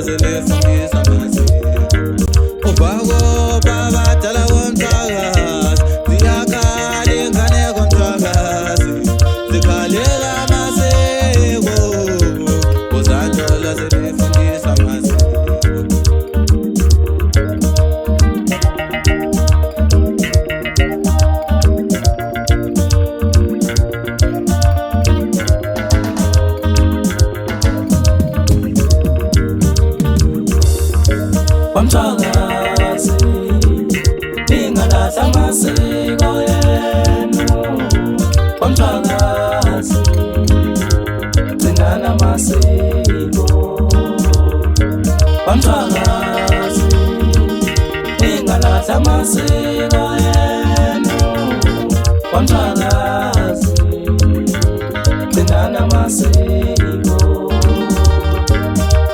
selifundisa amasiko. Ubhako babadala komthakazi, ziyakhala ingane komthakazi, zikhalela amasiko. Uzanjola selifundisa amasiko. Kwamthakazi ingalahla amasiko yenu. Kwamthakazi gcinana amasiko. Kwamthakazi ingalahla amasiko yenu. Kwamthakazi gcinana amasiko.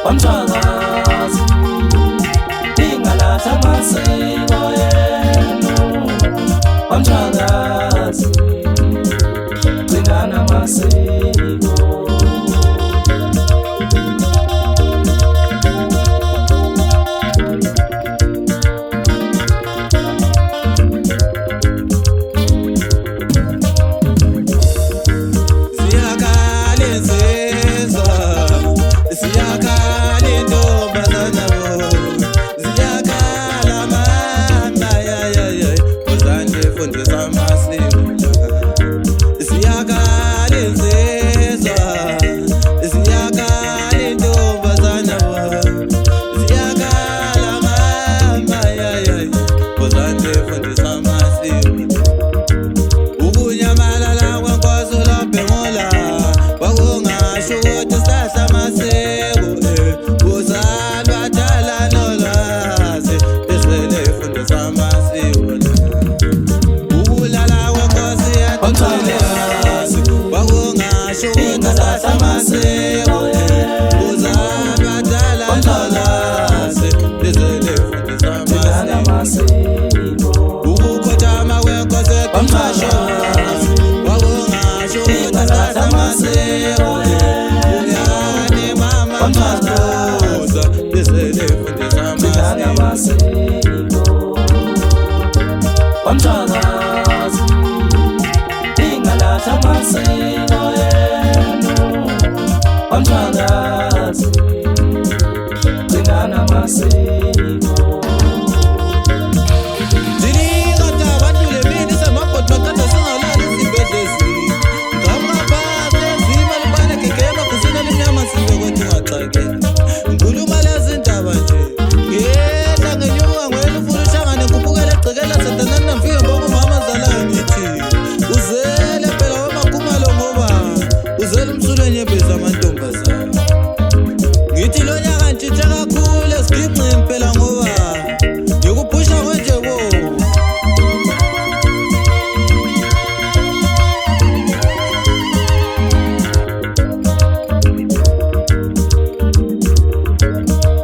Kwamthakazi ingalahla amasiko yenu. Kwamthakazi gcinana amasiko. Ziyakhala insizwa, ziyakhala intombazana, ziyakhala mama, uzandifundisa amasiko. Ziyakhala insizwa, ziyakhala intombazana, ziyakhala mama, uzandifundisa amasiko. Ukunyamalala kwenkosi ulobhengula, kwakungasho ukuthi sihlahla amasiko. Kuzalwa dala nolwazi, beselifundisa amasiko. Ukulala kwenkosi yadalekazi, kwakungasho ukuthi sihlahla amasiko. Kuzalwa dala nolwazi, beselifundisa amasiko. Ukukhothama kwenkosi eqhasho, kwakungasho ukuthi sihlahla amasiko. Ungani mama Madoda, beselifundisa amasiko. Kwamthakazi ingalahla amasiko yenu. Kwamthakazi gcinana amasiko. Zilikade abantu lemini semabhodi makade singalali isibhedlezi. Ngamaphansi lezima libane gegema kusina limnyama sibe kwethi ungachakeli. Ngikhuluma lezi ndaba nje, ngiyehla ngenyuka ngwela ufuna uhlangane ngikhupukela egcekela sedanani namfike ngibonga umama azalayo ngithi uzele phela wamakhumalo ngoba uzele umsulweni yebhezi amantombazana. Ngithi lo nyaka ntshintshe kakhulu esigingqini phela ngoba ngikuphusha kwenje bo.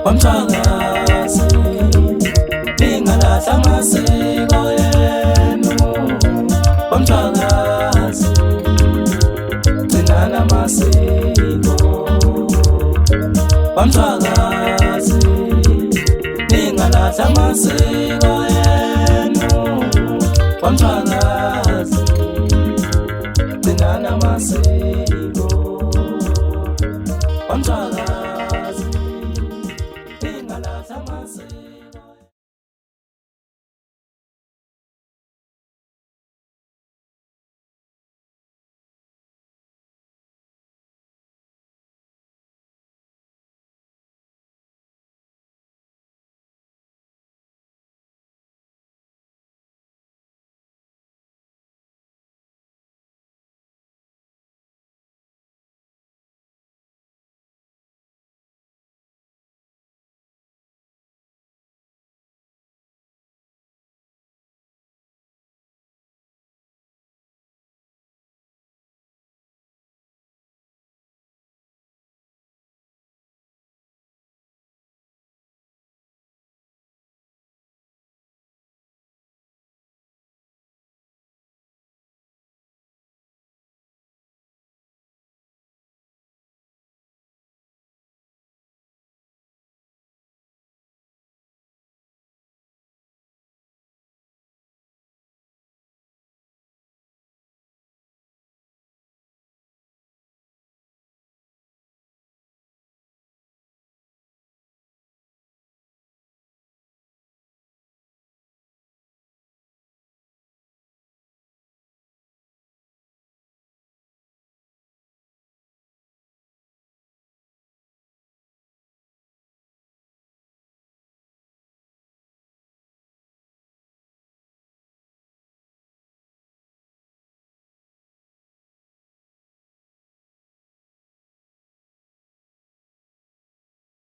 Kwamthakazi ingalahla amasiko yenu. Kwamthakazi gcinana amasiko. Kwamthakazi ingalahla amasiko yenu. Kwamthakazi